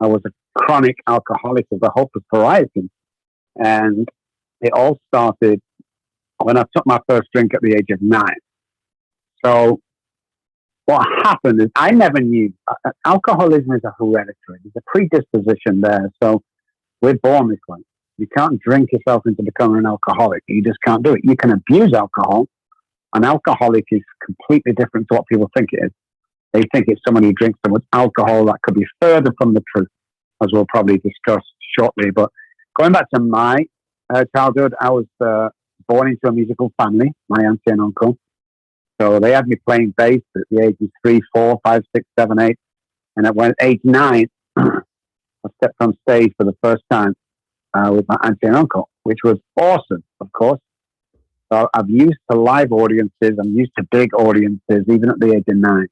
I was a chronic alcoholic of the hopeless variety. And it all started when I took my first drink at the age of 9. So what happened is I never knew. Alcoholism is a hereditary. There's a predisposition there. So we're born this way. You can't drink yourself into becoming an alcoholic. You just can't do it. You can abuse alcohol. An alcoholic is completely different to what people think it is. They think it's someone who drinks so much alcohol. That could be further from the truth, as we'll probably discuss shortly. But going back to my childhood, I was born into a musical family, my auntie and uncle. So they had me playing bass at the ages 3, 4, 5, 6, 7, 8. And at age 9, I stepped on stage for the first time with my auntie and uncle, which was awesome, of course. So I'm used to live audiences. I'm used to big audiences, even at the age of 9.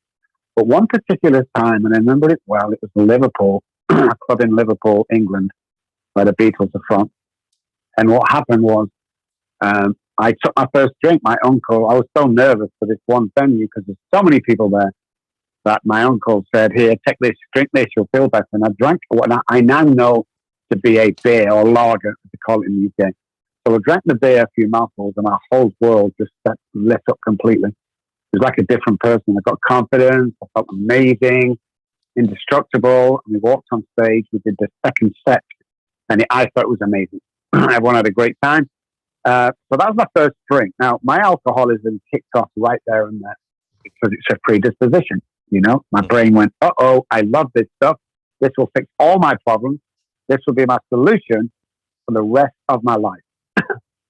But one particular time, and I remember it well, it was Liverpool, a club in Liverpool, England, where the Beatles are from. And what happened was, I took my first drink. My uncle, I was so nervous for this one venue because there's so many people there that my uncle said, "Here, take this, drink this, you'll feel better." And I drank what I now know to be a beer or lager, as they call it in the UK. So I drank the beer, a few mouthfuls, and my whole world just lit up completely. It was like a different person. I got confidence. I felt amazing, indestructible. And we walked on stage. We did the second set, and I thought it was amazing. Everyone had a great time. So that was my first drink. Now, my alcoholism kicked off right there and there because it's a predisposition. You know, my brain went, "Uh-oh, I love this stuff. This will fix all my problems. This will be my solution for the rest of my life."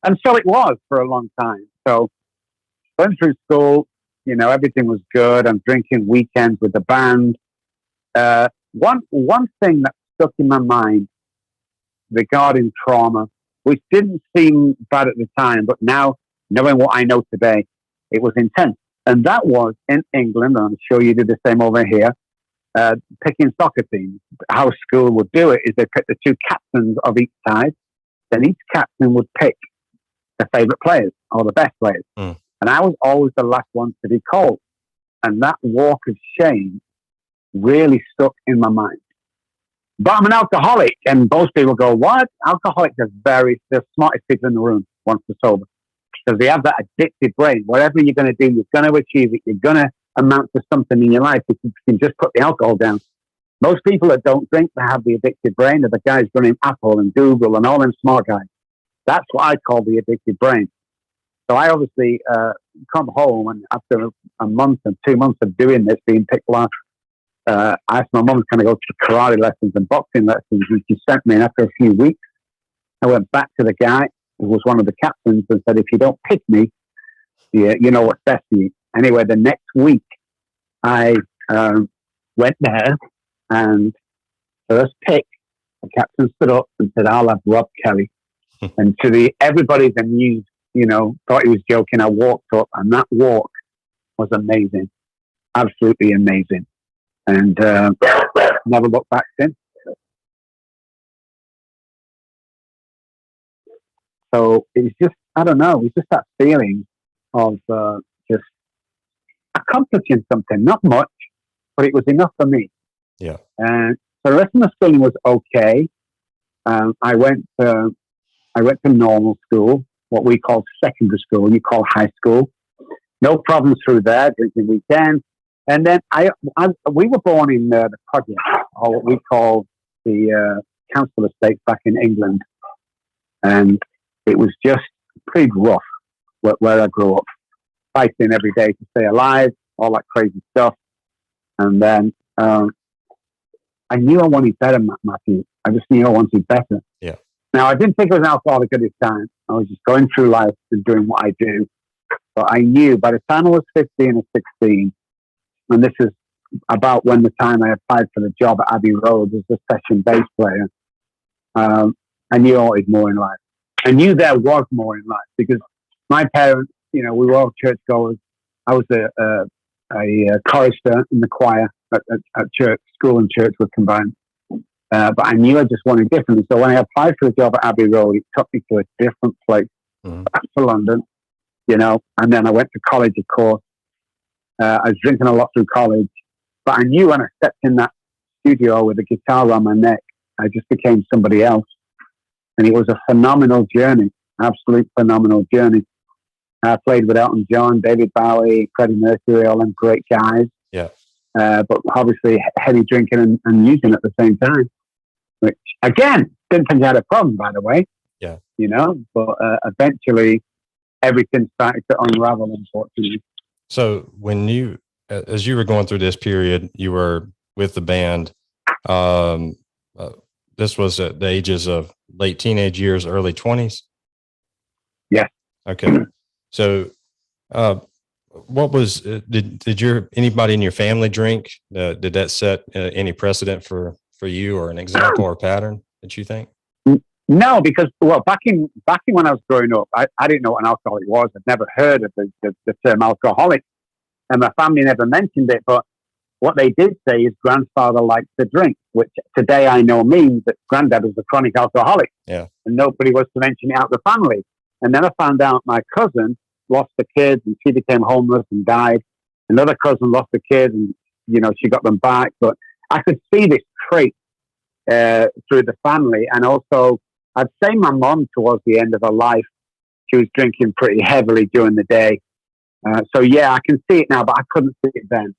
And so it was for a long time. So went through school, you know, everything was good. I'm drinking weekends with the band. One thing that stuck in my mind regarding trauma, which didn't seem bad at the time, but now, knowing what I know today, it was intense. And that was in England, and I'm sure you did the same over here, picking soccer teams. How school would do it is they pick the 2 captains of each side, then each captain would pick the favourite players or the best players. And I was always the last one to be called. And that walk of shame really stuck in my mind. But I'm an alcoholic, and most people go, "What?" Alcoholics are the smartest people in the room once they're sober, because they have that addicted brain. Whatever you're going to do, you're going to achieve it. You're going to amount to something in your life if you can just put the alcohol down. Most people that don't drink, that have the addicted brain, are the guys running Apple and Google and all them smart guys. That's what I call the addicted brain. So I obviously come home, and after a month and 2 months of doing this, being picked last, I asked my mum to go to karate lessons and boxing lessons, and she sent me. And after a few weeks, I went back to the guy who was one of the captains and said, "If you don't pick me, you know what's best for you." Anyway, the next week, I went there, and first pick, the captain stood up and said, "I'll have Robb Kelly." And everybody's amused, you know, thought he was joking. I walked up, and that walk was amazing, absolutely amazing. And never looked back since. So it was just, I don't know, it was just that feeling of just accomplishing something. Not much, but it was enough for me. Yeah. And so the rest of my schooling was okay. I went to normal school, what we call secondary school, you call high school. No problems through there, drinking weekends. And then we were born in the project, or what we call the council estate back in England. And it was just pretty rough where I grew up, fighting every day to stay alive, all that crazy stuff. And then I knew I wanted better, Matthew. I just knew I wanted better. Yeah. Now, I didn't think I was an alcoholic at this time. I was just going through life and doing what I do. But I knew by the time I was 15 or 16, and this is about when the time I applied for the job at Abbey Road as a session bass player, I knew I wanted more in life. I knew there was more in life because my parents, you know, we were all churchgoers. I was a chorister in the choir at church. School and church were combined. But I knew I just wanted different. So when I applied for the job at Abbey Road, it took me to a different place, back to London, you know, and then I went to college, of course. I was drinking a lot through college, but I knew when I stepped in that studio with a guitar around my neck. I just became somebody else. And it was a phenomenal journey, absolute phenomenal journey. I played with Elton John, David Bowie, Freddie Mercury, all them great guys. Yeah. But obviously heavy drinking and using at the same time, which again, didn't think I had a problem, by the way. Yeah. You know, but eventually everything started to unravel, unfortunately. So when as you were going through this period, you were with the band. This was at the ages of late teenage years, early 20s. Yeah. Okay. So, what was did anybody in your family drink? Did that set any precedent for you, or an example or pattern that you think? No, because back in when I was growing up, I didn't know what an alcoholic was. I'd never heard of the term alcoholic, and my family never mentioned it. But what they did say is grandfather liked to drink, which today I know means that granddad was a chronic alcoholic. Yeah, and nobody was to mention it out of the family. And then I found out my cousin lost the kids, and she became homeless and died. Another cousin lost the kids, and she got them back. But I could see this trait through the family, and also I'd say my mom, towards the end of her life, she was drinking pretty heavily during the day. So yeah, I can see it now, but I couldn't see it then.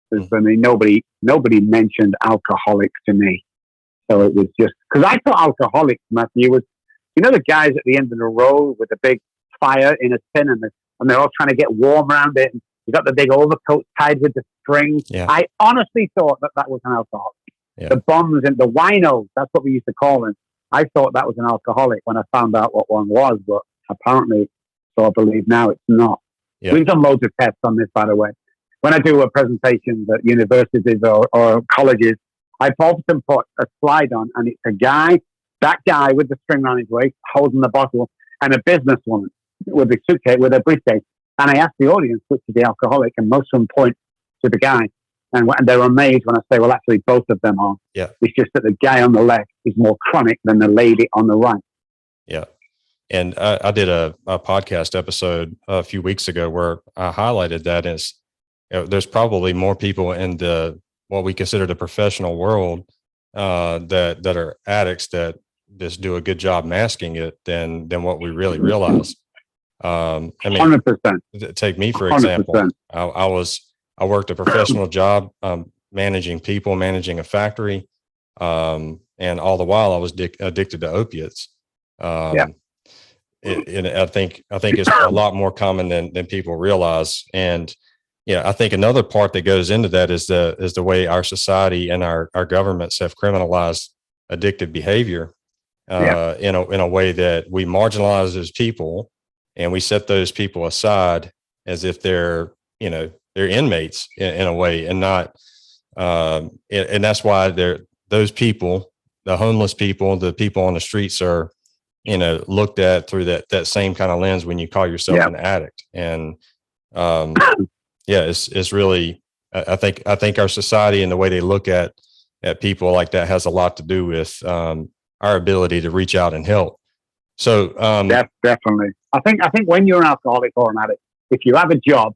Because I mean, nobody mentioned alcoholic to me. So it was just because I thought alcoholics, Matthew, was the guys at the end of the road with the big fire in a tin, and they're all trying to get warm around it. And you got the big overcoat tied with the string. Yeah. I honestly thought that was an alcoholic. Yeah. The bums and the winos, that's what we used to call them. I thought that was an alcoholic when I found out what one was, but apparently, so I believe now, it's not. Yeah. We've done loads of tests on this, by the way. When I do a presentation at universities or colleges, I often put a slide on, and it's that guy with the string around his waist, holding the bottle, and a businesswoman with a suitcase, with a briefcase. And I ask the audience which is the alcoholic, and most of them point to the guy. And they're amazed when I say, well, actually, both of them are. Yeah. It's just that the guy on the left is more chronic than the lady on the right. Yeah. And I did a podcast episode a few weeks ago where I highlighted that as there's probably more people in what we consider the professional world that are addicts that just do a good job masking it than what we really realize. I mean, 100%. Take me for example. 100%. I worked a professional job, managing people, managing a factory, and all the while I was addicted to opiates. And I think it's a lot more common than people realize. And I think another part that goes into that is the way our society and our governments have criminalized addictive behavior in a way that we marginalize those people, and we set those people aside as if they're inmates in a way, and not and that's why those people, the homeless people, the people on the streets, are looked at through that same kind of lens when you call yourself an addict. And it's really, I think our society and the way they look at people like that has a lot to do with our ability to reach out and help. So definitely, I think when you're an alcoholic or an addict, if you have a job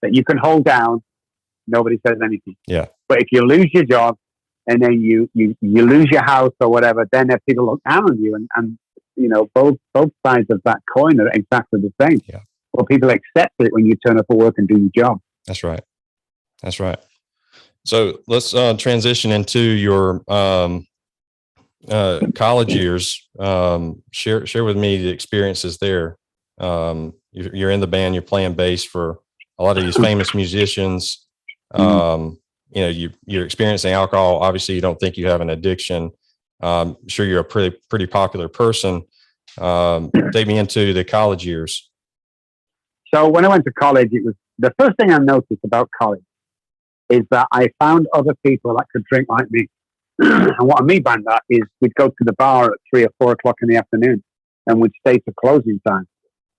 that you can hold down, nobody says anything. Yeah. But if you lose your job and then you lose your house or whatever, then people look down on you, and both sides of that coin are exactly the same. Yeah. Well, people accept it when you turn up at work and do your job. That's right. So let's transition into your college years. Share with me the experiences there. You're in the band, you're playing bass for a lot of these famous musicians. You're experiencing alcohol. Obviously, you don't think you have an addiction. Sure, you're a pretty popular person. Take me into the college years. So when I went to college, it was the first thing I noticed about college is that I found other people that could drink like me. And what I mean by that is we'd go to the bar at 3 or 4 o'clock in the afternoon, and we'd stay to closing time.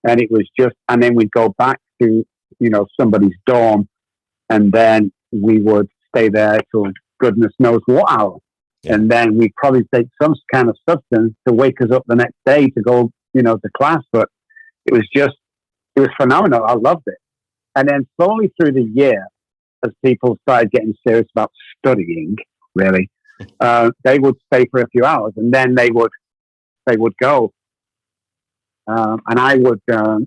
And it was and then we'd go back to, somebody's dorm, and then we would stay there till goodness knows what hour. Yeah. And then we'd probably take some kind of substance to wake us up the next day to go, to class. But it was phenomenal. I loved it. And then slowly through the year, as people started getting serious about studying, really, they would stay for a few hours and then they would go. And I would want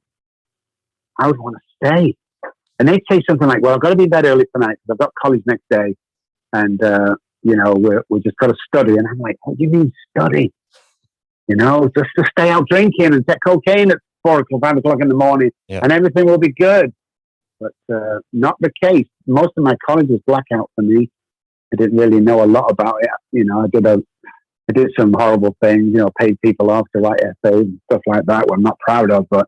to stay. And they'd say something like, well, I've got to be in bed early tonight because I've got college next day. And, we just got to study. And I'm like, what do you mean study? Just to stay out drinking and take cocaine at 4 o'clock, 5 o'clock in the morning, and everything will be good. But not the case. Most of my college was blackout for me. I didn't really know a lot about it. I did some horrible things, paid people off to write essays and stuff like that, what I'm not proud of, but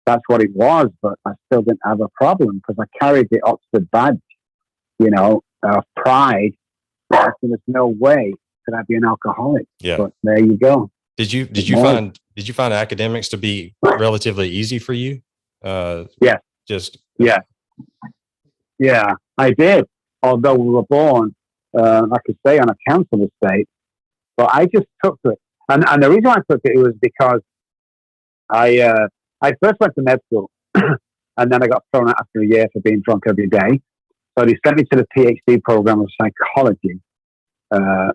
that's what it was. But I still didn't have a problem because I carried the Oxford badge, pride. There was no way could I be an alcoholic. Yeah. But there you go. Did you find academics to be relatively easy for you? Yeah. Yeah, I did. Although we were born, I could say, on a council estate, but I just took to it. And the reason I took it was because I first went to med school, and then I got thrown out after a year for being drunk every day. So they sent me to the PhD program of psychology, or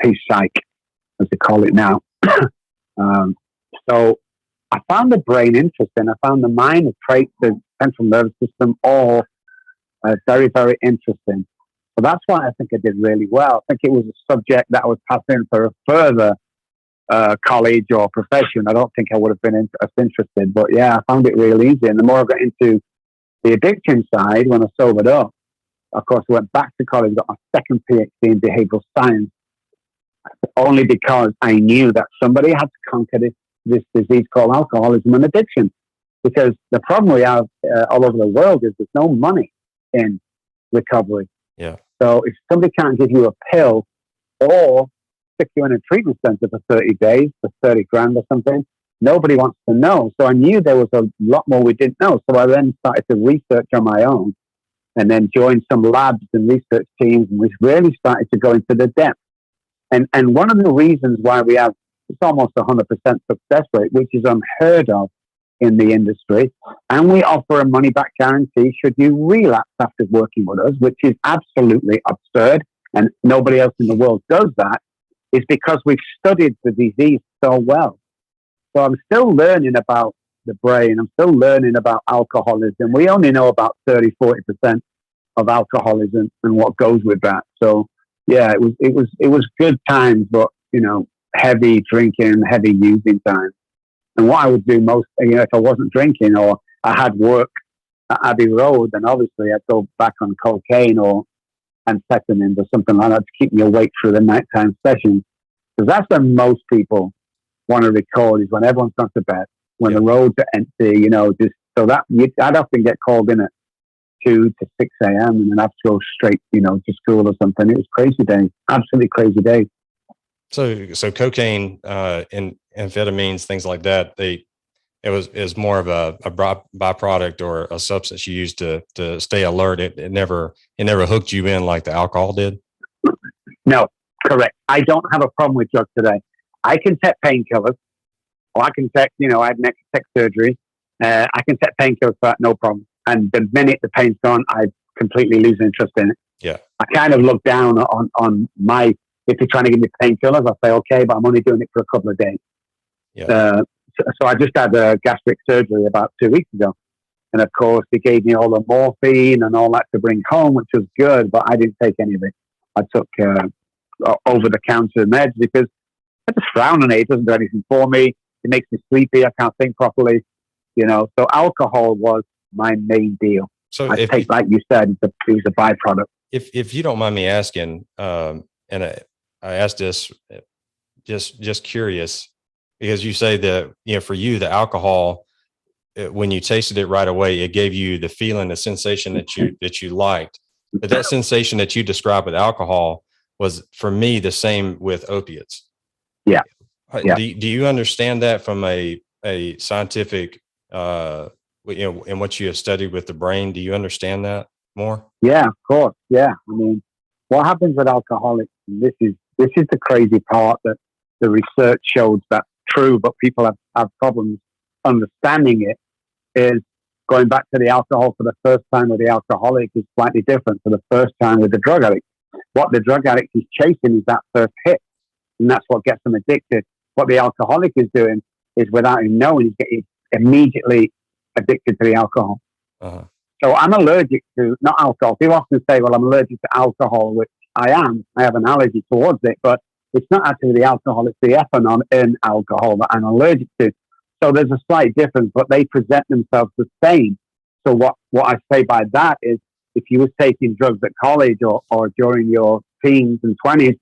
P-Psych, as they call it now. So I found the brain interesting. I found the mind, the traits, the central nervous system, all very, very interesting. So that's why I think I did really well. I think it was a subject that I was passing for a further college or profession. I don't think I would have been as interested. But yeah, I found it real easy. And the more I got into the addiction side, when I sobered up, of course, I went back to college, got my second PhD in behavioral science, only because I knew that somebody had to conquer this disease called alcoholism and addiction. Because the problem we have all over the world is there's no money in recovery. Yeah. So if somebody can't give you a pill or stick you in a treatment center for 30 days for 30 grand or something, nobody wants to know. So I knew there was a lot more we didn't know. So I then started to research on my own and then joined some labs and research teams, and we really started to go into the depth. And one of the reasons why we have, it's almost 100% success rate, which is unheard of in the industry, and we offer a money-back guarantee should you relapse after working with us, which is absolutely absurd, and nobody else in the world does that, is because we've studied the disease so well. So I'm still learning about the brain. I'm still learning about alcoholism. We only know about 30-40% of alcoholism and what goes with that. So yeah, it was good times, but heavy drinking, heavy using times. And what I would do most, if I wasn't drinking or I had work at Abbey Road, then obviously I'd go back on cocaine or amphetamines or something like that to keep me awake through the nighttime sessions. Because that's when most people want to record, is when everyone's gone to bed, when the roads are empty, I'd often get called in at 2 to 6 a.m. and then I'd go straight, to school or something. It was crazy days, absolutely crazy days. So cocaine and amphetamines, things like that, it was more of a byproduct or a substance you used to stay alert. It never hooked you in like the alcohol did. No, correct. I don't have a problem with drugs today. I can take painkillers, or I can take, I had neck surgery. I can take painkillers for that, no problem. And the minute the pain's gone, I completely lose interest in it. Yeah. I kind of look down on my, if you're trying to give me painkillers, I'll say, okay, but I'm only doing it for a couple of days. Yeah. So I just had a gastric surgery about 2 weeks ago. And of course, they gave me all the morphine and all that to bring home, which was good, but I didn't take any of it. I took over-the-counter meds because I just frown on it. It doesn't do anything for me. It makes me sleepy. I can't think properly. So alcohol was my main deal. So I take, like you said, it was a byproduct. If you don't mind me asking, and I asked this just curious, because you say that, for you, the alcohol, when you tasted it right away, it gave you the feeling, the sensation that you liked. But that sensation that you described with alcohol was, for me, the same with opiates. Yeah. Do you understand that from a scientific, in what you have studied with the brain? Do you understand that more? Yeah, of course. Yeah. I mean, what happens with alcoholics, and this is the crazy part that the research shows that's true, but people have problems understanding it, is going back to the alcohol for the first time with the alcoholic is slightly different to the first time with the drug addict. what the drug addict is chasing is that first hit, and that's what gets them addicted. What the alcoholic is doing is, without him knowing, he's getting immediately addicted to the alcohol. Uh-huh. So I'm allergic to, not alcohol. People often say, well, I'm allergic to alcohol, which I am. I have an allergy towards it, but it's not actually the alcohol, it's the ethanol in alcohol that I'm allergic to. So there's a slight difference, but they present themselves the same. So what I say by that is, if you were taking drugs at college or during your teens and 20s,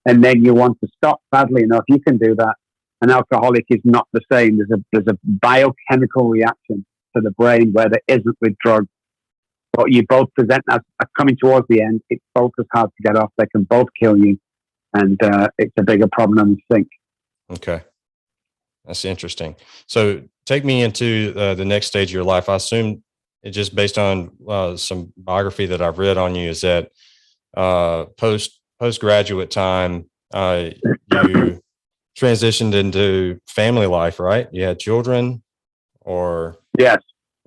and then you want to stop, sadly enough, you can do that. An alcoholic is not the same. There's a biochemical reaction to the brain where there isn't with drugs. But you both present as coming towards the end. It's both as hard to get off. They can both kill you. And it's a bigger problem than we think. Okay. That's interesting. So take me into the next stage of your life. I assume it just based on some biography that I've read on you is that postgraduate time, you transitioned into family life, right? You had children, or yes.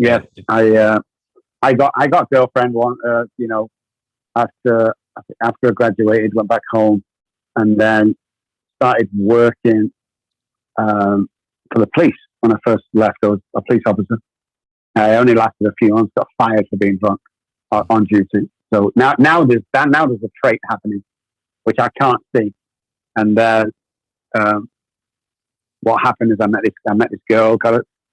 I got girlfriend one. After I graduated, went back home, and then started working for the police. When I first left, I was a police officer. I only lasted a few months. Got fired for being drunk on duty. So now there's a trait happening, which I can't see. And what happened is I met this girl.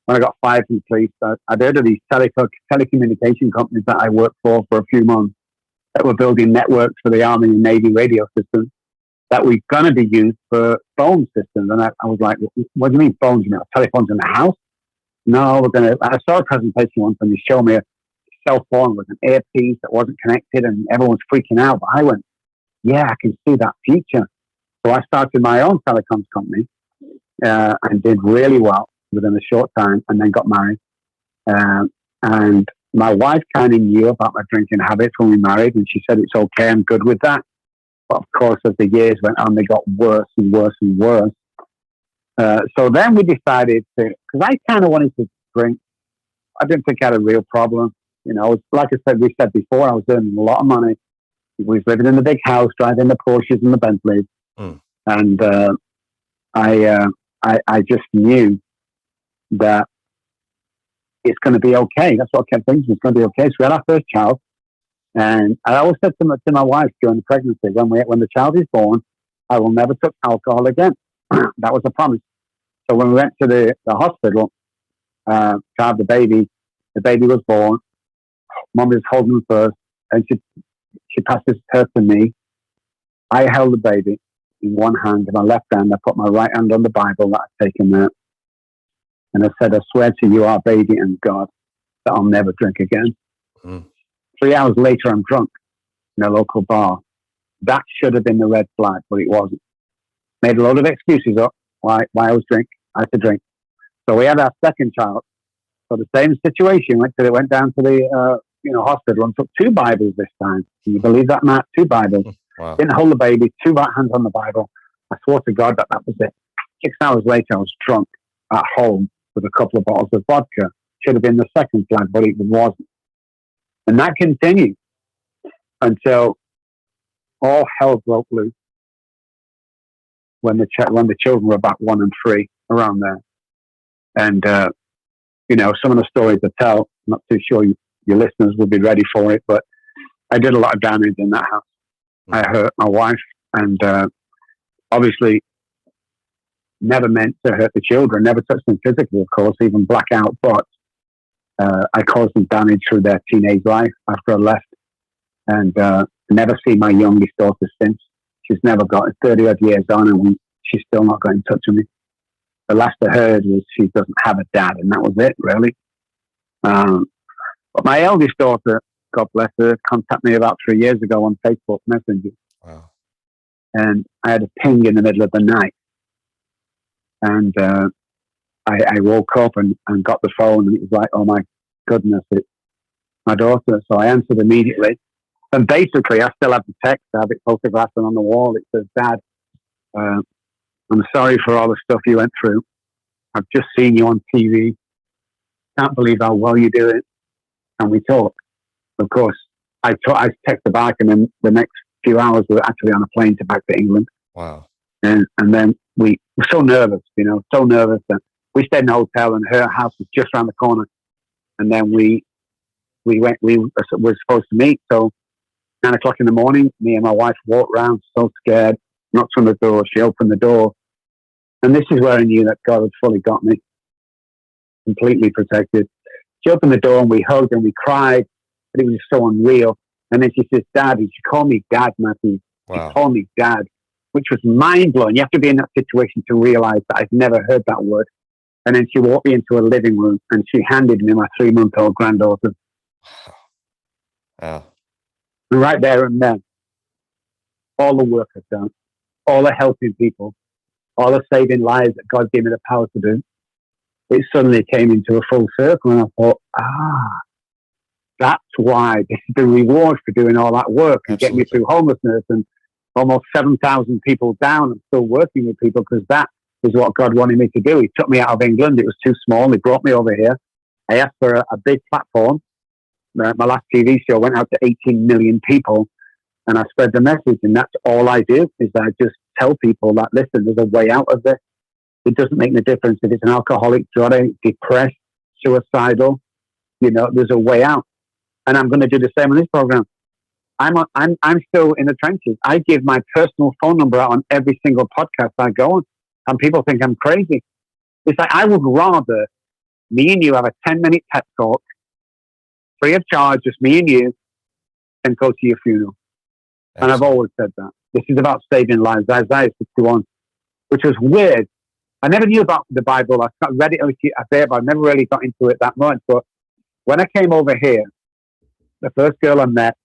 When I got fired from the police, I'd heard of these telecommunication companies that I worked for a few months that were building networks for the Army and Navy radio systems that were going to be used for phone systems. And I was like, what do you mean phones? You know, telephones in the house? No, I saw a presentation once and they showed me a cell phone with an earpiece that wasn't connected and everyone's freaking out. But I went, yeah, I can see that future. So I started my own telecoms company and did really well within a short time, and then got married. And my wife kind of knew about my drinking habits when we married, and she said, it's okay, I'm good with that. But of course, as the years went on, they got worse and worse and worse. So then we decided to, because I kind of wanted to drink. I didn't think I had a real problem. You know, like we said before, I was earning a lot of money. We was living in a big house, driving the Porsches and the Bentleys. And I just knew that it's going to be okay. That's what I kept thinking. It's going to be okay. So we had our first child. And I always said to my wife during the pregnancy, when the child is born, I will never touch alcohol again. That was a promise. So when we went to the hospital to have the baby was born. Mom was holding him first, and she passed her to me. I held the baby in one hand, in my left hand. I put my right hand on the Bible that I'd taken there. And I said, I swear to you, our baby and God, that I'll never drink again. 3 hours later, I'm drunk in a local bar. That should have been the red flag, but it wasn't. Made a load of excuses up why I was drink. I had to drink. So we had our second child. So the same situation. Went down to the hospital and took 2 Bibles this time. Can you believe that, Matt? 2 Bibles. Wow. Didn't hold the baby. 2 right hands on the Bible. I swore to God that was it. 6 hours later, I was drunk at home with a couple of bottles of vodka. Should have been the second flag, but it wasn't. And that continued until all hell broke loose when the children were about 1 and 3, around there. And, some of the stories I tell, I'm not too sure your listeners will be ready for it, but I did a lot of damage in that house. I hurt my wife, and obviously never meant to hurt the children, never touched them physically, of course, even blackout, but I caused them damage through their teenage life after I left, and never seen my youngest daughter since. She's never got 30 odd years on, and she's still not got in touch with me. The last I heard was she doesn't have a dad, and that was it, really. But my eldest daughter, God bless her, contacted me about 3 years ago on Facebook Messenger. Wow. And I had a ping in the middle of the night. And I woke up and got the phone, and it was like, oh my goodness, it's my daughter. So I answered immediately. And basically, I still have the text. I have it photographed on the wall. It says, Dad, I'm sorry for all the stuff you went through. I've just seen you on TV. Can't believe how well you do it. And we talk. Of course, I text her back, and then the next few hours, we were actually on a plane to back to England. Wow. And then we were so nervous, so nervous that we stayed in a hotel and her house was just around the corner. And then we were supposed to meet. So 9:00 in the morning, me and my wife walked around so scared, knocked on the door. She opened the door. And this is where I knew that God had fully got me, completely protected. She opened the door and we hugged and we cried, but it was so unreal. And then she says, Dad, and she called me Dad, Matthew. Wow. She called me Dad, which was mind-blowing. You have to be in that situation to realize that I've never heard that word. And then she walked me into a living room and she handed me my 3-month-old granddaughter. Wow. And right there and then, all the work I've done, all the helping people, all the saving lives that God gave me the power to do, it suddenly came into a full circle. And I thought, that's why this is the reward for doing all that work and getting me through homelessness and almost 7,000 people down and still working with people, because that is what God wanted me to do. He took me out of England. It was too small. He brought me over here. I asked for a big platform. My last TV show went out to 18 million people, and I spread the message. And that's all I do, is I just tell people that, listen, there's a way out of this. It doesn't make no difference if it's an alcoholic, drug addict, depressed, suicidal. There's a way out. And I'm going to do the same on this program. I'm still in the trenches. I give my personal phone number out on every single podcast I go on, and people think I'm crazy. It's like, I would rather me and you have a 10-minute pep talk, free of charge, just me and you, and go to your funeral. Excellent. And I've always said that. This is about saving lives. Isaiah 61, which was weird. I never knew about the Bible. I read it a bit, but I never really got into it that much. But when I came over here, the first girl I met,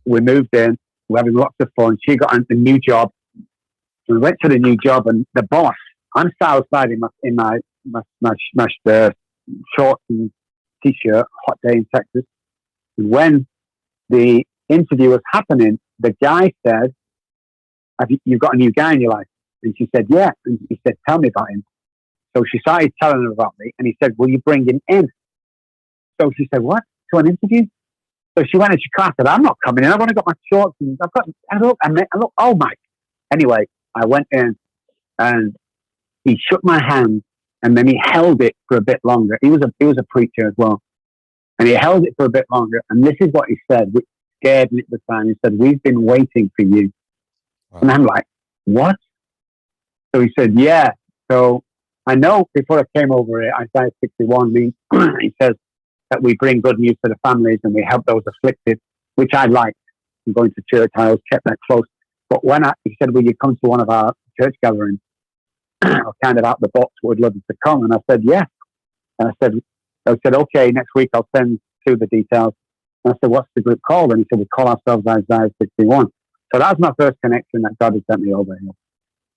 we moved in, we're having lots of fun. She got a new job. We went to the new job, and the boss, I'm sat outside in my shorts and t-shirt, hot day in Texas. And when the interview was happening, the guy said, you've got a new guy in your life? And she said, yeah. And he said, tell me about him. So she started telling him about me, and he said, will you bring him in? So she said, what? To an interview? So she went and she classed it. I'm not coming in. I've only got my shorts and oh my. Anyway, I went in and he shook my hand, and then he held it for a bit longer. He was a preacher as well. And he held it for a bit longer. And this is what he said, which scared me at the time. He said, we've been waiting for you. Wow. And I'm like, what? So he said, yeah. So I know before I came over here, Isaiah 61 means, he says that we bring good news to the families and we help those afflicted, which I liked. I'm going to church. I always kept that close. But he said, will you come to one of our church gatherings? Or kind of out the box, would love you to come. And I said, yeah. And I said, okay, next week I'll send through the details. And I said, what's the group called? And he said, we call ourselves Isaiah 61. So that was my first connection that God had sent me over here.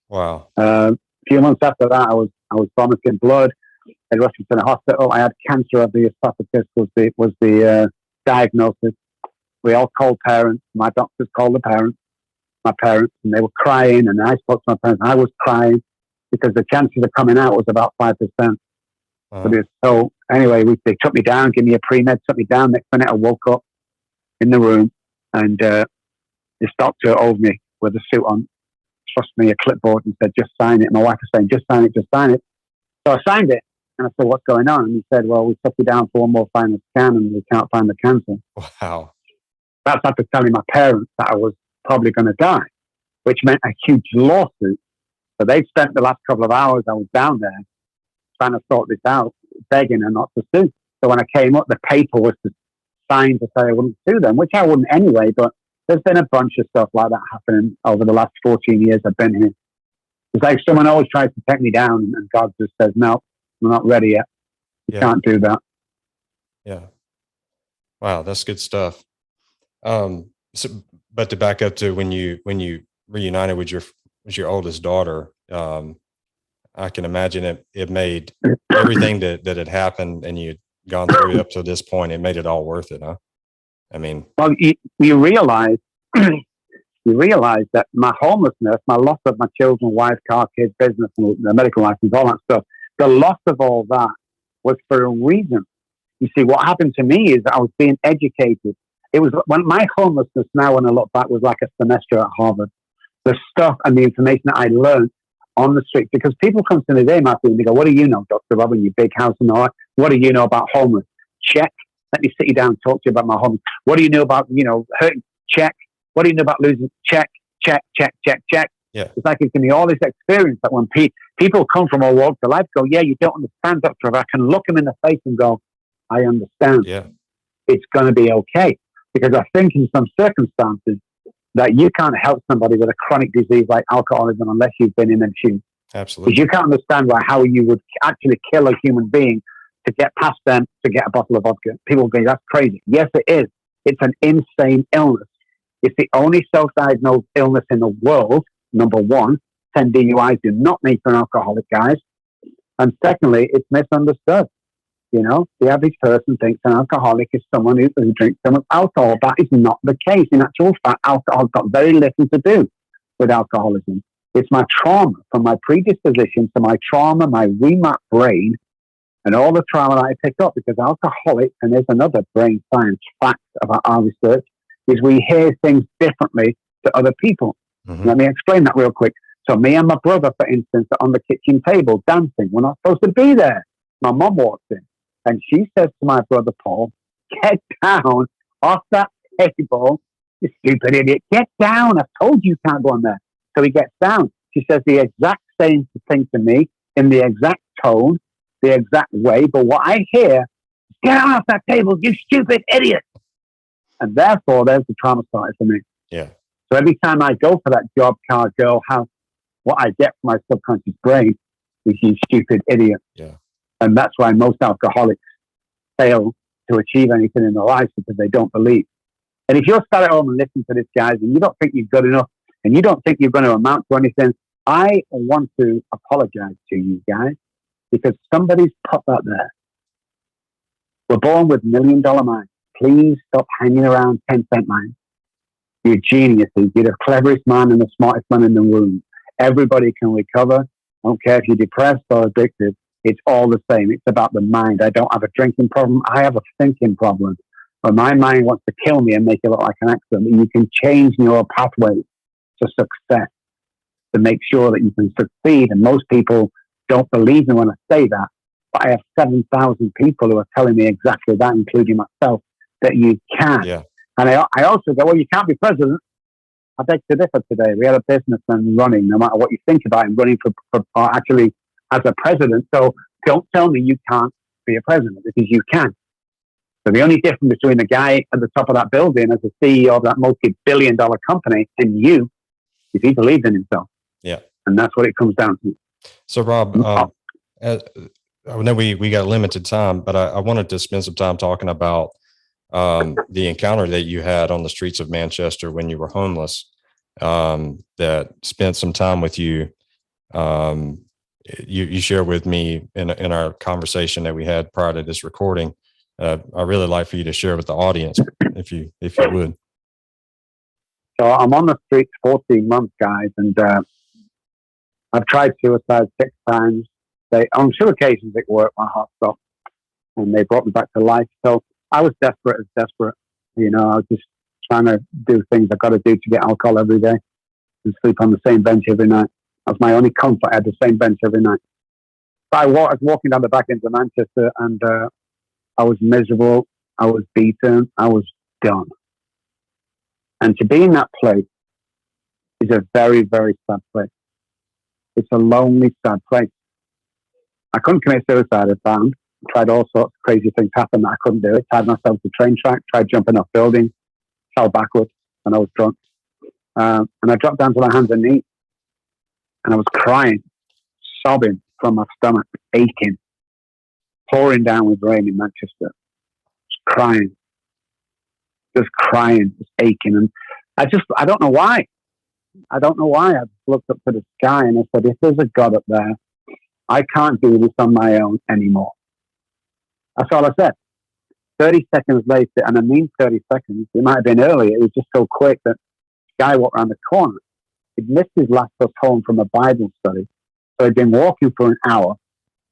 Wow. A few months after that, I was vomiting blood. I rushed to the hospital. I had cancer of the esophagus was the diagnosis. We all called parents. My doctors called my parents, and they were crying. And I spoke to my parents. I was crying because the chances of coming out was about 5%. So anyway, they took me down, gave me a pre-med, took me down. Next minute, I woke up in the room, and this doctor over me with a suit on, thrust me a clipboard and said, just sign it. And my wife was saying, just sign it, just sign it. So I signed it, and I said, what's going on? And he said, well, we took you down for one more final scan, and we can't find the cancer. Wow. That's after telling my parents that I was probably going to die, which meant a huge lawsuit. So they spent the last couple of hours I was down there trying to sort this out, begging her not to sue. So when I came up, the paper was to sign to say I wouldn't sue them, which I wouldn't anyway, but there's been a bunch of stuff like that happening over the last 14 years I've been here. It's like someone always tries to take me down, and God just says, no, we're not ready yet. You can't do that. Yeah. Wow, that's good stuff. But to back up to when you reunited with your oldest daughter, I can imagine it made everything that had happened and you'd gone through up to this point, it made it all worth it, huh? I mean, well, you realize that my homelessness, my loss of my children, wife, car, kids, business, and the medical license, all that stuff, the loss of all that was for a reason. You see, what happened to me is I was being educated. it was when my homelessness now, when I look back, was like a semester at Harvard. The stuff and the information that I learned on the street, because people come to me today, Matthew, and they go, what do you know, Dr. Robb, in your big house and all that? What do you know about homeless? Check. Let me sit you down and talk to you about my homeless. What do you know about, hurting? Check. What do you know about losing? Check, check, check, check, check. Yeah. It's like it's going to be all this experience that when people come from all walks of life, go, yeah, you don't understand, Dr. Robb. I can look them in the face and go, I understand. Yeah. It's going to be okay. Because I think in some circumstances that you can't help somebody with a chronic disease like alcoholism unless you've been in them shoes. Absolutely. Because you can't understand how you would actually kill a human being to get past them to get a bottle of vodka. People go, that's crazy. Yes, it is. It's an insane illness. It's the only self-diagnosed illness in the world. Number one, 10 DUIs do not make for an alcoholic, guys. And secondly, it's misunderstood. The average person thinks an alcoholic is someone who drinks so much alcohol. That is not the case. In actual fact, alcohol's got very little to do with alcoholism. It's my trauma, from my predisposition to my trauma, my remap brain, and all the trauma that I picked up. Because alcoholics, and there's another brain science fact about our research, is we hear things differently to other people. Mm-hmm. Let me explain that real quick. So me and my brother, for instance, are on the kitchen table dancing. We're not supposed to be there. My mom walks in. And she says to my brother Paul, get down off that table, you stupid idiot. Get down. I've told you can't go on there. So he gets down. She says the exact same thing to me in the exact tone, the exact way. But what I hear, get down off that table, you stupid idiot. And therefore, there's the trauma started for me. Yeah. So every time I go for that job, car, girl, house, what I get from my subconscious brain is you stupid idiot. Yeah. And that's why most alcoholics fail to achieve anything in their lives, because they don't believe. And if you're sat at home and listening to this, guys, and you don't think you're good enough, and you don't think you're going to amount to anything, I want to apologize to you guys, because somebody's put that there. We're born with $1 million minds. Please stop hanging around 10-cent minds. You're geniuses. You're the cleverest man and the smartest man in the room. Everybody can recover. I don't care if you're depressed or addicted. It's all the same. It's about the mind. I don't have a drinking problem. I have a thinking problem. But my mind wants to kill me and make it look like an accident. And you can change neural pathways to success to make sure that you can succeed. And most people don't believe me when I say that. But I have 7,000 people who are telling me exactly that, including myself, that you can. Yeah. And I also go, well, you can't be president. I beg to differ today. We had a businessman running, no matter what you think about him, running for actually as a president. So don't tell me you can't be a president, because you can. So the only difference between the guy at the top of that building as the CEO of that multi-billion-dollar company and you is he believes in himself. Yeah. And that's what it comes down to. So Robb, I know we got limited time, but I wanted to spend some time talking about the encounter that you had on the streets of Manchester when you were homeless, that spent some time with you. You shared with me in our conversation that we had prior to this recording. I really like for you to share with the audience, if you would. So I'm on the streets 14 months, guys, and I've tried suicide 6 times. On 2 occasions it worked. My heart stopped, and they brought me back to life. So I was desperate as desperate. I was just trying to do things I got to do to get alcohol every day and sleep on the same bench every night. That was my only comfort. I had the same bench every night. But I was walking down the back end of Manchester, and I was miserable. I was beaten. I was done. And to be in that place is a very, very sad place. It's a lonely, sad place. I couldn't commit suicide, I found. I tried all sorts of crazy things happen that I couldn't do it. Tied myself to train track, tried jumping off buildings, fell backwards, and I was drunk. And I dropped down to my hands and knees. And I was crying, sobbing from my stomach, aching, pouring down with rain in Manchester. Just crying, just aching. And I don't know why. I don't know why. I just looked up to the sky and I said, if there's a God up there, I can't do this on my own anymore. That's all I said. 30 seconds later, and I mean 30 seconds, it might have been earlier, it was just so quick that the guy walked around the corner. He'd missed his last bus home from a Bible study. So he'd been walking for an hour.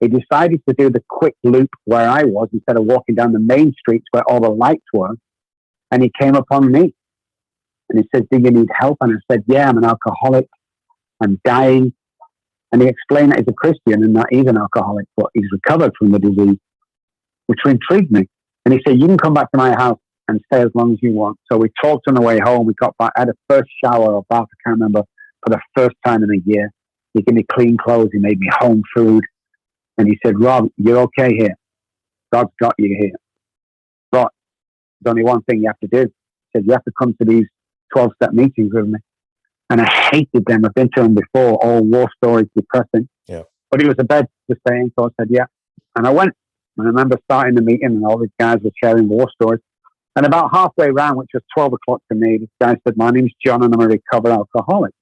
He decided to do the quick loop where I was instead of walking down the main streets where all the lights were. And he came upon me and he said, do you need help? And I said, yeah, I'm an alcoholic. I'm dying. And he explained that he's a Christian and that he's an alcoholic, but he's recovered from the disease, which intrigued me. And he said, you can come back to my house and stay as long as you want. So we talked on the way home. We got back, I had a first shower or bath, I can't remember, for the first time in a year. He gave me clean clothes. He made me home food. And he said, Rob, you're okay here. God's got you here. But there's only one thing you have to do. He said, you have to come to these 12-step meetings with me. And I hated them. I've been to them before, all war stories, depressing. Yeah. But he was a bed to stay in, so I said, yeah. And I went. And I remember starting the meeting and all these guys were sharing war stories. And about halfway around, which was 12 o'clock to me, this guy said, my name's John and I'm a recovered alcoholic.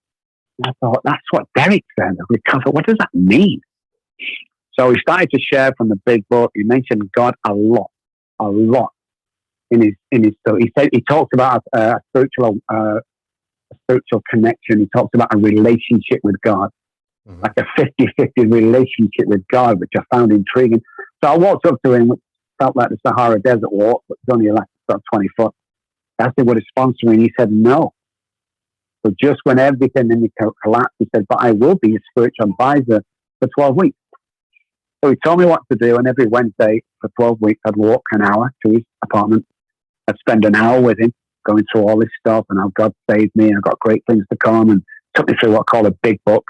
And I thought, that's what Derek said, recovered. What does that mean? So he started to share from the big book. He mentioned God a lot in his story. He said, he talked about a spiritual connection. He talked about a relationship with God, like a 50-50 relationship with God, which I found intriguing. So I walked up to him, which felt like the Sahara Desert walk, but it's only like about 20 foot. I said, would it sponsor me? And he said, no. So just when everything in me collapsed, he said, but I will be a spiritual advisor for 12 weeks. So he told me what to do. And every Wednesday for 12 weeks, I'd walk an hour to his apartment. I'd spend an hour with him, going through all this stuff and how God saved me. And I've got great things to come, and took me through what I call a big book,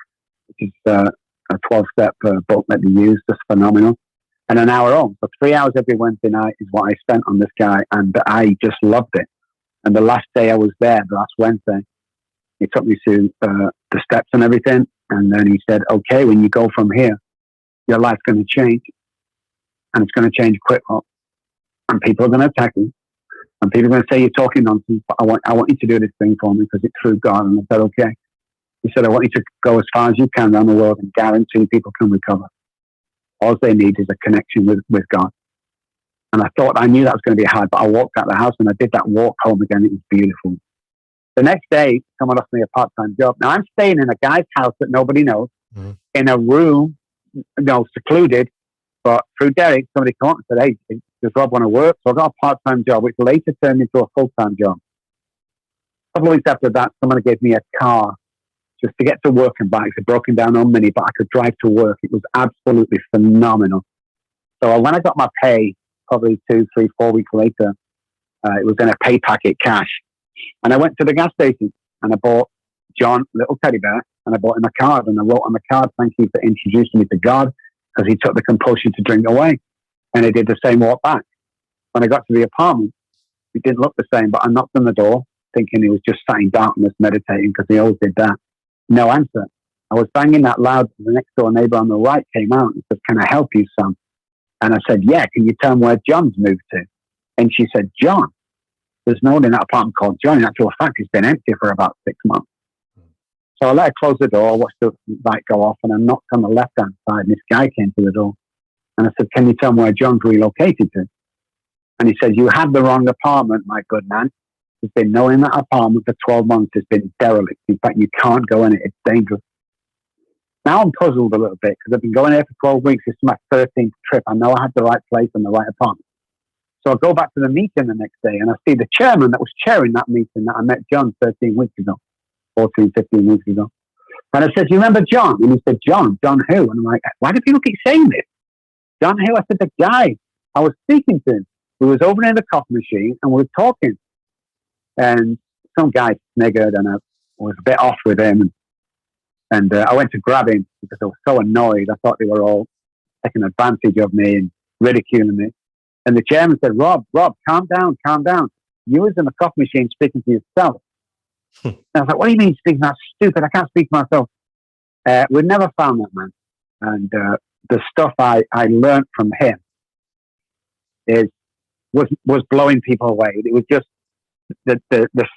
which is a 12-step book that they use, just phenomenal. And an hour on. So 3 hours every Wednesday night is what I spent on this guy. And I just loved it. And the last day I was there, the last Wednesday, he took me through the steps and everything. And then he said, okay, when you go from here, your life's going to change. And it's going to change quick. And people are going to attack you. And people are going to say you're talking nonsense. But I want you to do this thing for me because it's through God. And I said, okay. He said, I want you to go as far as you can around the world and guarantee people can recover. All they need is a connection with God. And I knew that was going to be hard, but I walked out of the house and I did that walk home again. It was beautiful. The next day, someone offered me a part-time job. Now I'm staying in a guy's house that nobody knows, in a room, secluded. But through Derek, somebody came up and said, hey, does Rob want to work? So I got a part-time job, which later turned into a full-time job. A couple of weeks after that, someone gave me a car just to get to work and back. It's a broken down on Mini, but I could drive to work. It was absolutely phenomenal. So when I got my pay, probably 2, 3, 4 weeks later, it was in a pay packet cash. And I went to the gas station and I bought John a little teddy bear, and I bought him a card, and I wrote on the card, thank you for introducing me to God, because he took the compulsion to drink away. And he did the same walk back. When I got to the apartment, it didn't look the same, but I knocked on the door thinking he was just sat in darkness meditating, because he always did that. No answer. I was banging that loud. The next door neighbor on the right came out and said, can I help you, son? And I said, yeah, can you tell me where John's moved to? And she said, John? There's no one in that apartment called John. In actual fact, it's been empty for about 6 months. So I let her close the door, watched the light go off, and I knocked on the left-hand side, and this guy came to the door. And I said, can you tell me where John's relocated to? And he said, you have the wrong apartment, my good man. There's been no one in that apartment for 12 months. It's been derelict. In fact, you can't go in it. It's dangerous. Now I'm puzzled a little bit because I've been going there for 12 weeks. This is my 13th trip. I know I had the right place and the right apartment. So I go back to the meeting the next day and I see the chairman that was chairing that meeting that I met John 13 weeks ago, 14, 15 weeks ago. And I said, do you remember John? And he said, John who? And I'm like, why do people keep saying this? John who? I said, the guy. I was speaking to him. We was over near the coffee machine and we were talking. And some guy sniggered and I was a bit off with him. And I went to grab him because I was so annoyed. I thought they were all taking advantage of me and ridiculing me. And the chairman said, Rob, calm down. You was in the coffee machine speaking to yourself. And I was like, what do you mean speaking? That's stupid. I can't speak to myself. We never found that man. And the stuff I learned from him was blowing people away. It was just the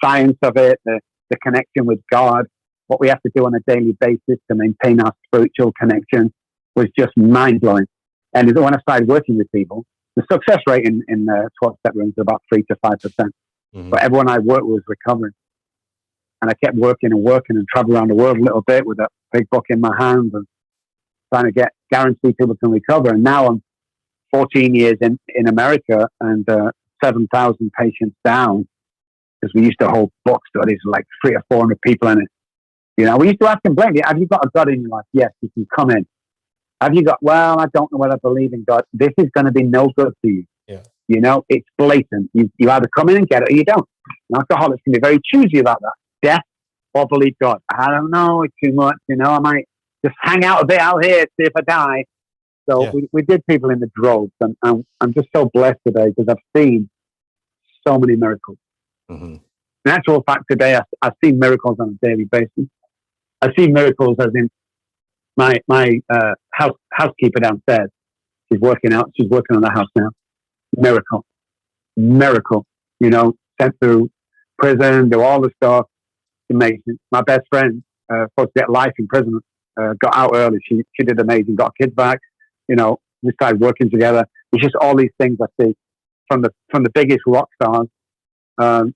science of it, the connection with God, what we have to do on a daily basis to maintain our spiritual connection was just mind-blowing. And when I started working with people, the success rate in 12-step rooms is about 3 to 5%. But everyone I worked with was recovering. And I kept working and traveling around the world a little bit with a big book in my hand and trying to guarantee people can recover. And now I'm 14 years in America and 7,000 patients down. because we used to hold book studies like 300 or 400 people in it. You know, we used to ask them, Blake, have you got a God in your life? Yes, you can come in. Have you got, well, I don't know whether I believe in God. This is going to be no good to you. Yeah. You know, it's blatant. You either come in and get it or you don't. And alcoholics can be very choosy about that. Death or believe God. I don't know, it's too much. You know, I might just hang out a bit out here, see if I die. So we did people in the droves. And I'm just so blessed today because I've seen so many miracles. Mm-hmm. In actual fact, today I've seen miracles on a daily basis. I see miracles as in my housekeeper downstairs. She's working on the house now. Miracle. You know, sent through prison, do all the stuff. Amazing. My best friend, supposed to get life in prison, got out early. She did amazing. Got kids back. You know, we started working together. It's just all these things I see from the biggest rock stars to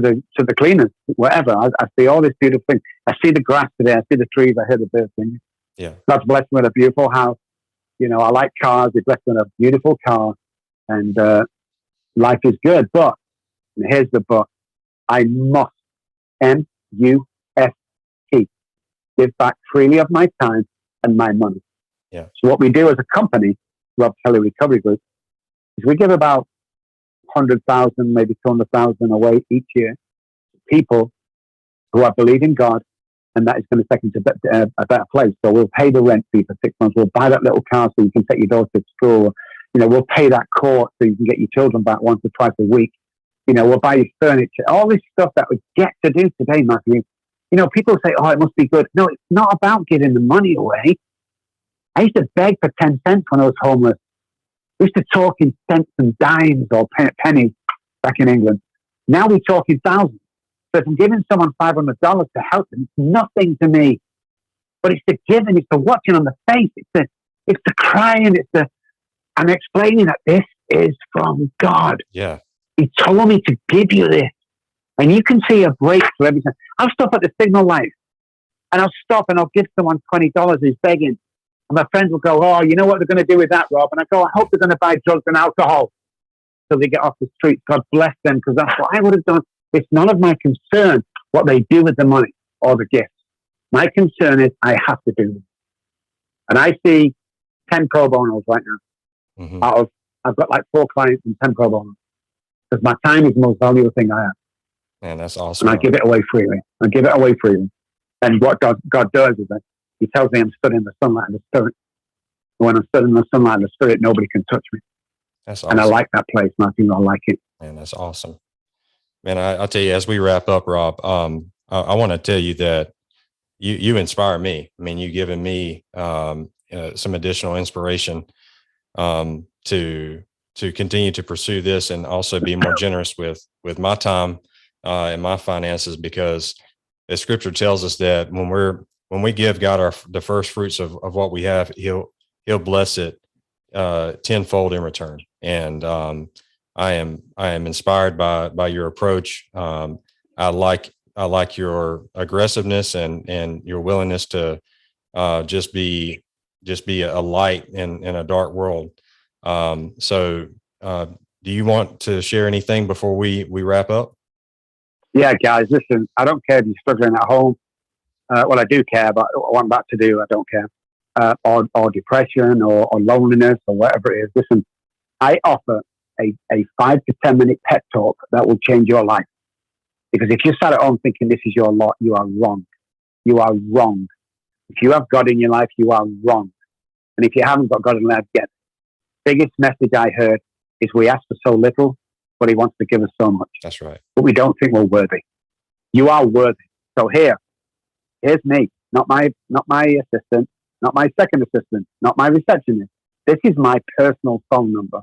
the cleaners, whatever. I see all these beautiful things. I see the grass today. I see the trees. I hear the birds singing. Yeah. God's blessed me with a beautiful house. You know, I like cars. He's blessed me with a beautiful car, and life is good. But and here's the but: I must MUST give back freely of my time and my money. Yeah. So what we do as a company, Robb Kelly Recovery Group, is we give about 100,000, maybe 200,000 away each year to people who are believing God, and that is going to take them to a better place. So we'll pay the rent fee for 6 months. We'll buy that little car so you can take your daughter to school. You know, we'll pay that court so you can get your children back once or twice a week. You know, we'll buy you furniture. All this stuff that we get to do today, Matthew. You know, people say, "Oh, it must be good." No, it's not about giving the money away. I used to beg for 10 cents when I was homeless. We used to talk in cents and dimes or pennies back in England. Now we talk in thousands. So if I'm giving someone $500 to help them, it's nothing to me. But it's the giving, it's the watching on the face, it's the crying, I'm explaining that this is from God. Yeah. He told me to give you this. And you can see a breakthrough every time. I'll stop at the signal light and I'll stop and I'll give someone $20 who's begging. And my friends will go, "Oh, you know what they're going to do with that, Rob?" And I go, "I hope they're going to buy drugs and alcohol so they get off the streets. God bless them, because that's what I would have done." It's none of my concern what they do with the money or the gifts. My concern is I have to do them. And I see 10 pro bonos right now. Mm-hmm. I've got like 4 clients and 10 pro bonos. Because my time is the most valuable thing I have. Man, that's awesome. And I give it away freely. And what God does is that He tells me I'm stood in the sunlight of the Spirit. And when I'm stood in the sunlight of the Spirit, nobody can touch me. That's awesome. And I like that place, Matthew. I like it. Man, that's awesome. Man, I'll tell you, as we wrap up, Rob, I want to tell you that you inspire me. I mean, you've given me some additional inspiration to continue to pursue this and also be more generous with my time and my finances, because the scripture tells us that when we give God the first fruits of what we have, he'll bless it tenfold in return. And I am inspired by your approach. I like your aggressiveness and your willingness to just be a light in a dark world. So do you want to share anything before we wrap up? Yeah, guys, listen, I don't care if you're struggling at home. Well, I do care, but what I'm about to do, I don't care. Or depression or loneliness or whatever it is. Listen, I offer a 5 to 10 minute pep talk that will change your life. Because if you sat at home thinking this is your lot, you are wrong. You are wrong. If you have God in your life, you are wrong. And if you haven't got God in your life yet, biggest message I heard is we ask for so little, but He wants to give us so much. That's right. But we don't think we're worthy. You are worthy. So here's me, not my assistant, not my second assistant, not my receptionist. This is my personal phone number.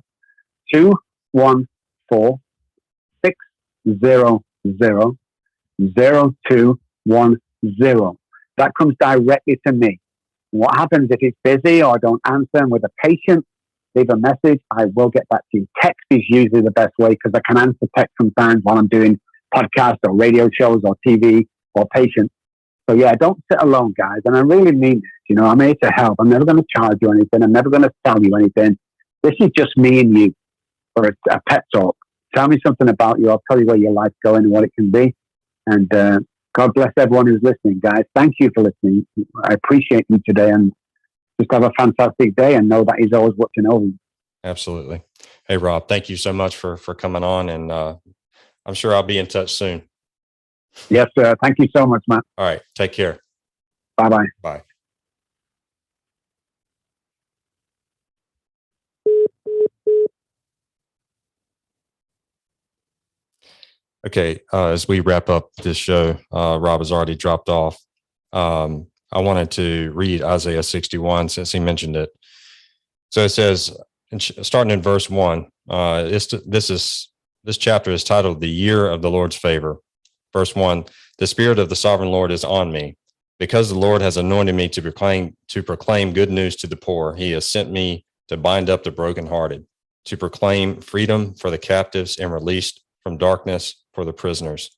214-600-0210. That comes directly to me. What happens if it's busy or I don't answer and with a patient, leave a message, I will get back to you. Text is usually the best way because I can answer text sometimes while I'm doing podcasts or radio shows or TV or patients. So yeah, don't sit alone, guys. And I really mean this. You know, I'm here to help. I'm never going to charge you anything. I'm never going to sell you anything. This is just me and you for a pep talk. tell me something about you. I'll tell you where your life's going and what it can be. And God bless everyone who's listening, guys. Thank you for listening. I appreciate you today, and just have a fantastic day and know that He's always watching over you. Absolutely. Hey, Rob, thank you so much for coming on, and I'm sure I'll be in touch soon. Yes, sir. Thank you so much, Matt. All right. Take care. Bye-bye. Bye. Okay. As we wrap up this show, Rob has already dropped off. I wanted to read Isaiah 61 since he mentioned it. So it says, starting in verse 1, this chapter is titled The Year of the Lord's Favor. Verse 1, the Spirit of the Sovereign Lord is on me, because the Lord has anointed me to proclaim good news to the poor. He has sent me to bind up the brokenhearted, to proclaim freedom for the captives and release from darkness for the prisoners,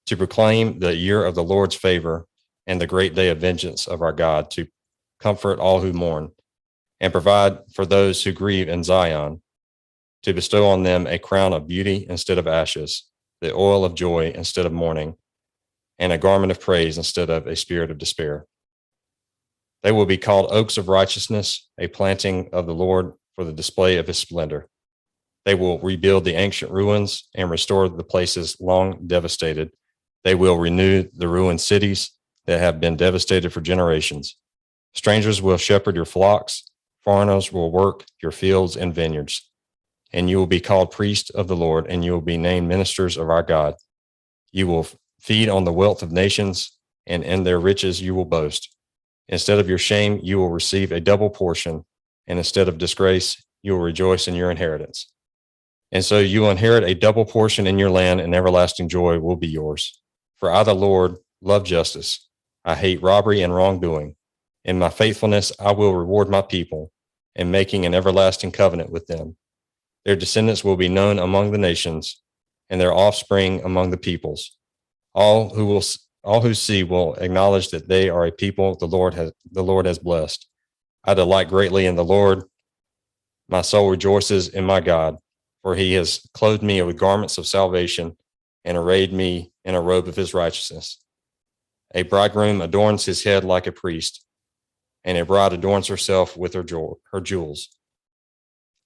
to proclaim the year of the Lord's favor and the great day of vengeance of our God, to comfort all who mourn and provide for those who grieve in Zion, to bestow on them a crown of beauty instead of ashes, the oil of joy instead of mourning, and a garment of praise instead of a spirit of despair. They will be called oaks of righteousness, a planting of the Lord for the display of His splendor. They will rebuild the ancient ruins and restore the places long devastated. They will renew the ruined cities that have been devastated for generations. Strangers will shepherd your flocks. Foreigners will work your fields and vineyards. And you will be called priests of the Lord, and you will be named ministers of our God. You will feed on the wealth of nations, and in their riches you will boast. Instead of your shame, you will receive a double portion, and instead of disgrace, you will rejoice in your inheritance. And so you will inherit a double portion in your land, and everlasting joy will be yours. For I, the Lord, love justice. I hate robbery and wrongdoing. In my faithfulness, I will reward my people, in making an everlasting covenant with them. Their descendants will be known among the nations, and their offspring among the peoples. All who see will acknowledge that they are a people the Lord has blessed. I delight greatly in the Lord. My soul rejoices in my God, for He has clothed me with garments of salvation and arrayed me in a robe of His righteousness. A bridegroom adorns his head like a priest, and a bride adorns herself with her jewels.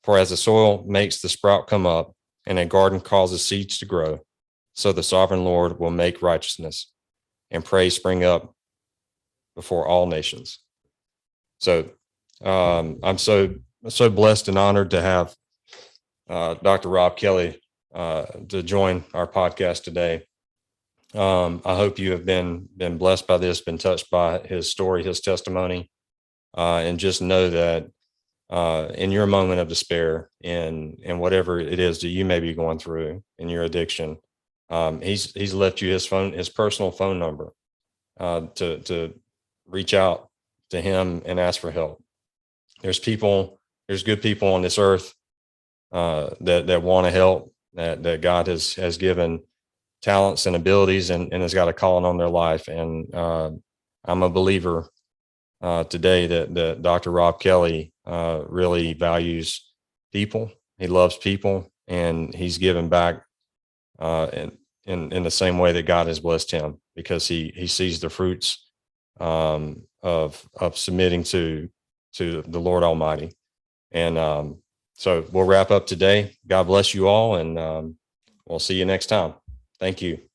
For as the soil makes the sprout come up, and a garden causes seeds to grow, so the sovereign Lord will make righteousness and praise spring up before all nations. So I'm so blessed and honored to have Dr. Robb Kelly to join our podcast today. I hope you have been blessed by this, been touched by his story, his testimony, and just know that in your moment of despair, in whatever it is that you may be going through in your addiction, he's left you his personal phone number to reach out to him and ask for help. There's good people on this earth that want to help, that God has given talents and abilities and has got a calling on their life. And I'm a believer today that Dr. Robb Kelly really values people. He loves people, and he's given back in the same way that God has blessed him, because he sees the fruits of submitting to the Lord Almighty. And so we'll wrap up today. God bless you all, and we'll see you next time. Thank you.